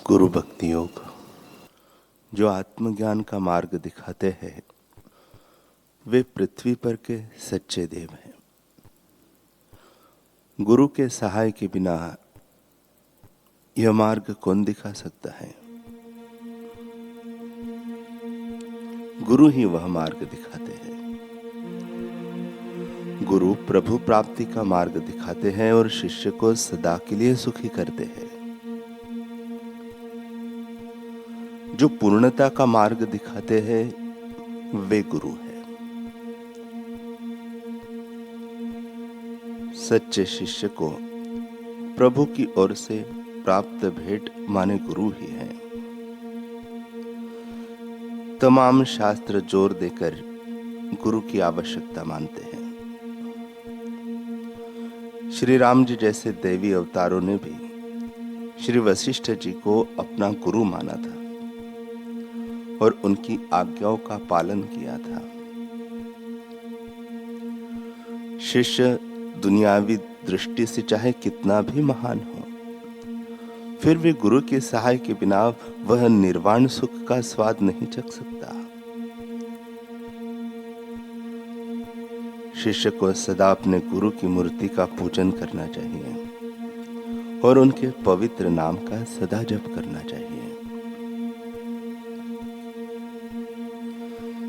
गुरु भक्ति योग जो आत्मज्ञान का मार्ग दिखाते हैं वे पृथ्वी पर के सच्चे देव हैं। गुरु के सहाय के बिना यह मार्ग कौन दिखा सकता है। गुरु ही वह मार्ग दिखाते हैं। गुरु प्रभु प्राप्ति का मार्ग दिखाते हैं और शिष्य को सदा के लिए सुखी करते हैं। जो पूर्णता का मार्ग दिखाते हैं वे गुरु हैं। सच्चे शिष्य को प्रभु की ओर से प्राप्त भेंट माने गुरु ही हैं। तमाम शास्त्र जोर देकर गुरु की आवश्यकता मानते हैं। श्री राम जी जैसे दैवी अवतारों ने भी श्री वशिष्ठ जी को अपना गुरु माना था और उनकी आज्ञाओं का पालन किया था। शिष्य दुनियावी दृष्टि से चाहे कितना भी महान हो, फिर भी गुरु के सहाय के बिना वह निर्वाण सुख का स्वाद नहीं चख सकता। शिष्य को सदा अपने गुरु की मूर्ति का पूजन करना चाहिए और उनके पवित्र नाम का सदा जप करना चाहिए।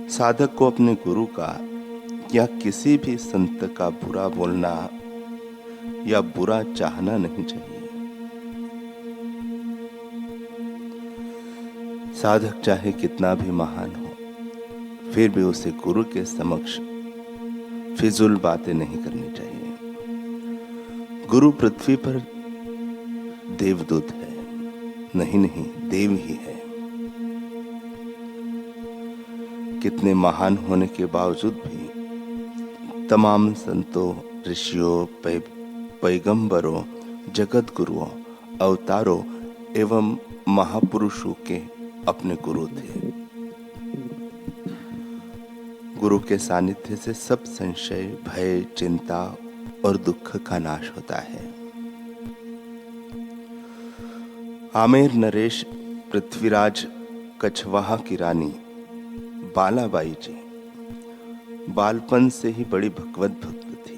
साधक को अपने गुरु का या किसी भी संत का बुरा बोलना या बुरा चाहना नहीं चाहिए। साधक चाहे कितना भी महान हो, फिर भी उसे गुरु के समक्ष फिजूल बातें नहीं करनी चाहिए। गुरु पृथ्वी पर देवदूत है, नहीं देव ही है। कितने महान होने के बावजूद भी तमाम संतों, ऋषियों, पैगंबरों, जगत गुरुओं, अवतारों एवं महापुरुषों के अपने गुरु थे। गुरु के सानिध्य से सब संशय, भय, चिंता और दुख का नाश होता है। आमेर नरेश पृथ्वीराज कछवाहा की रानी बालाबाई जी बालपन से ही बड़ी भगवत भक्त थी।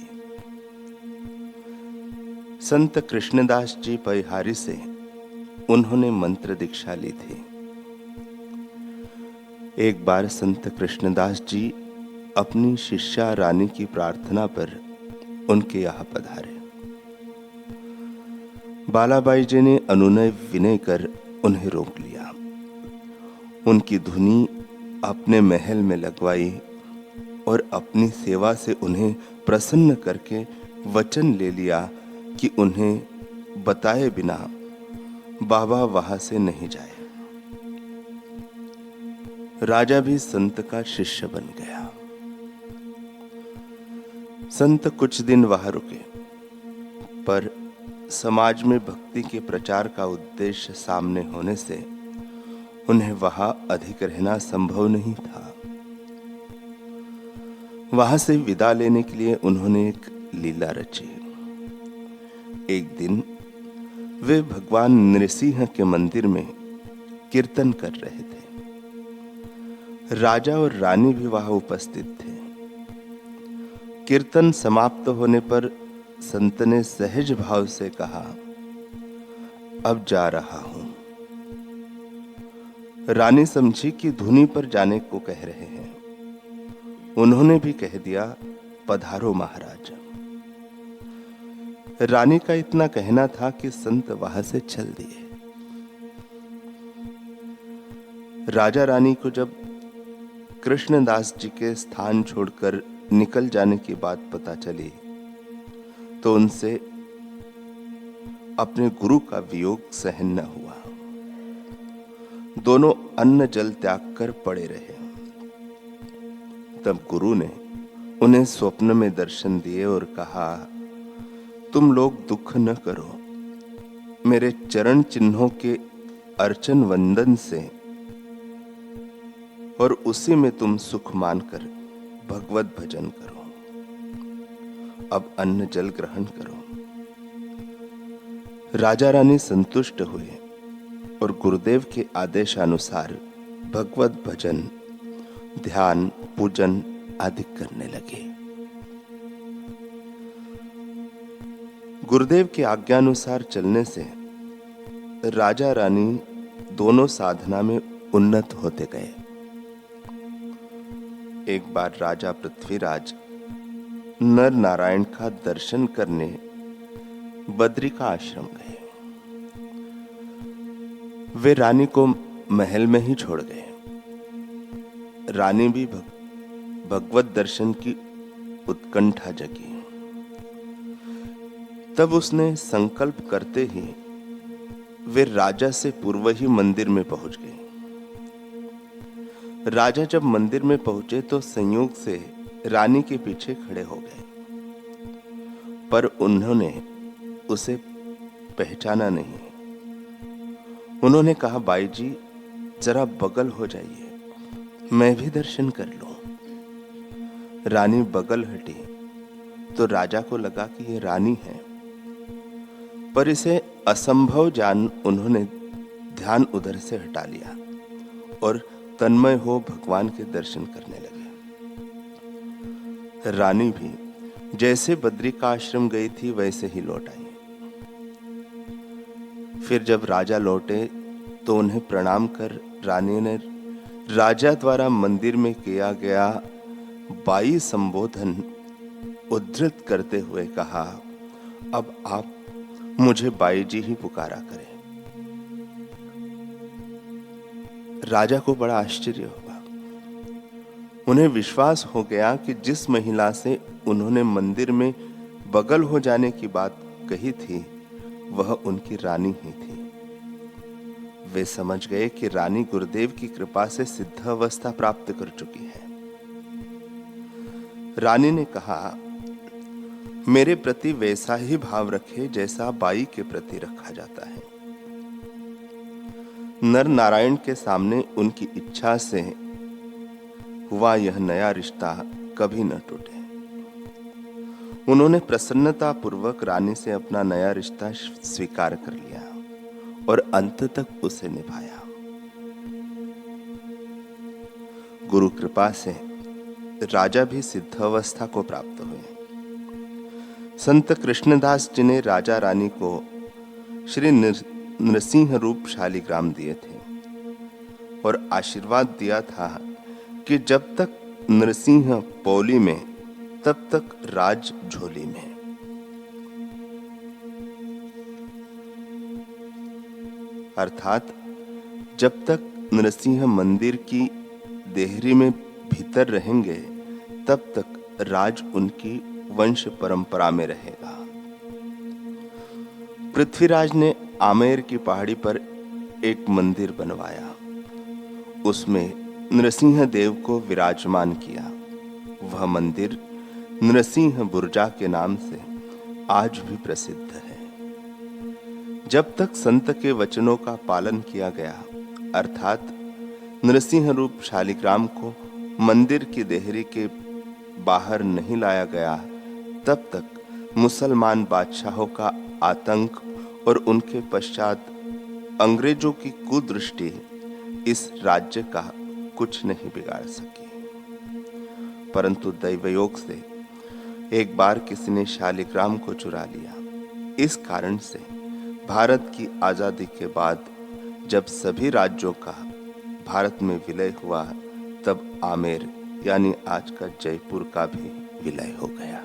संत कृष्णदास जी परिहारी से उन्होंने मंत्र दीक्षा ली थी। एक बार संत कृष्णदास जी अपनी शिष्या रानी की प्रार्थना पर उनके यहाँ पधारे। बालाबाई जी ने अनुनय विनय कर उन्हें रोक लिया। उनकी धुनी अपने महल में लगवाई और अपनी सेवा से उन्हें प्रसन्न करके वचन ले लिया कि उन्हें बताए बिना बाबा वहां से नहीं जाए। राजा भी संत का शिष्य बन गया। संत कुछ दिन वहां रुके, पर समाज में भक्ति के प्रचार का उद्देश्य सामने होने से उन्हें वहां अधिक रहना संभव नहीं था। वहां से विदा लेने के लिए उन्होंने एक लीला रची। एक दिन वे भगवान नृसिंह के मंदिर में कीर्तन कर रहे थे। राजा और रानी भी वहां उपस्थित थे। कीर्तन समाप्त होने पर संत ने सहज भाव से कहा, अब जा रहा हूं। रानी समझी कि धुनी पर जाने को कह रहे हैं। उन्होंने भी कह दिया, पधारो महाराज। रानी का इतना कहना था कि संत वहां से चल दिए। राजा रानी को जब कृष्णदास जी के स्थान छोड़कर निकल जाने की बात पता चली तो उनसे अपने गुरु का वियोग सहन न हुआ। दोनों अन्न जल त्याग कर पड़े रहे। तब गुरु ने उन्हें स्वप्न में दर्शन दिए और कहा, तुम लोग दुख न करो। मेरे चरण चिन्हों के अर्चन वंदन से और उसी में तुम सुख मानकर भगवत भजन करो। अब अन्न जल ग्रहण करो। राजा रानी संतुष्ट हुए और गुरुदेव के आदेशानुसार भगवत भजन, ध्यान, पूजन आदि करने लगे। गुरुदेव की आज्ञानुसार चलने से राजा रानी दोनों साधना में उन्नत होते गए। एक बार राजा पृथ्वीराज नर नारायण का दर्शन करने बद्री का आश्रम गए। वे रानी को महल में ही छोड़ गए। रानी भी भगवत दर्शन की उत्कंठा जगी। तब उसने संकल्प करते ही वे राजा से पूर्व ही मंदिर में पहुंच गए। राजा जब मंदिर में पहुंचे तो संयोग से रानी के पीछे खड़े हो गए, पर उन्होंने उसे पहचाना नहीं। उन्होंने कहा, बाई जी जरा बगल हो जाइए, मैं भी दर्शन कर लूं। रानी बगल हटी तो राजा को लगा कि ये रानी है, पर इसे असंभव जान उन्होंने ध्यान उधर से हटा लिया और तन्मय हो भगवान के दर्शन करने लगे। रानी भी जैसे बद्री का आश्रम गई थी वैसे ही लौट आई। फिर जब राजा लौटे तो उन्हें प्रणाम कर रानी ने राजा द्वारा मंदिर में किया गया बाई संबोधन उद्धृत करते हुए कहा, अब आप मुझे बाई जी ही पुकारा करें। राजा को बड़ा आश्चर्य हुआ। उन्हें विश्वास हो गया कि जिस महिला से उन्होंने मंदिर में बगल हो जाने की बात कही थी वह उनकी रानी ही थी। वे समझ गए कि रानी गुरुदेव की कृपा से सिद्ध अवस्था प्राप्त कर चुकी है। रानी ने कहा, मेरे प्रति वैसा ही भाव रखे जैसा बाई के प्रति रखा जाता है। नर नारायण के सामने उनकी इच्छा से हुआ यह नया रिश्ता कभी न टूटे। उन्होंने प्रसन्नता पूर्वक रानी से अपना नया रिश्ता स्वीकार कर लिया और अंत तक उसे निभाया। गुरु कृपा से राजा भी सिद्ध अवस्था को प्राप्त हुए। संत कृष्णदास जी ने राजा रानी को श्री नृसिंह रूप शालिग्राम दिए थे और आशीर्वाद दिया था कि जब तक नृसिंह पौली में तब तक राज झोली में। अर्थात जब तक नृसिंह मंदिर की देहरी में भीतर रहेंगे तब तक राज उनकी वंश परंपरा में रहेगा। पृथ्वीराज ने आमेर की पहाड़ी पर एक मंदिर बनवाया। उसमें नृसिंह देव को विराजमान किया। वह मंदिर नृसिंह बुर्जा के नाम से आज भी प्रसिद्ध है। जब तक संत के वचनों का पालन किया गया, अर्थात नृसिंह रूप शालिग्राम को मंदिर की देहरी के बाहर नहीं लाया गया, तब तक मुसलमान बादशाहों का आतंक और उनके पश्चात अंग्रेजों की कुदृष्टि इस राज्य का कुछ नहीं बिगाड़ सकी। परंतु दैवयोग से एक बार किसी ने शालिग्राम को चुरा लिया। इस कारण से भारत की आजादी के बाद जब सभी राज्यों का भारत में विलय हुआ, तब आमेर यानी आज का जयपुर का भी विलय हो गया।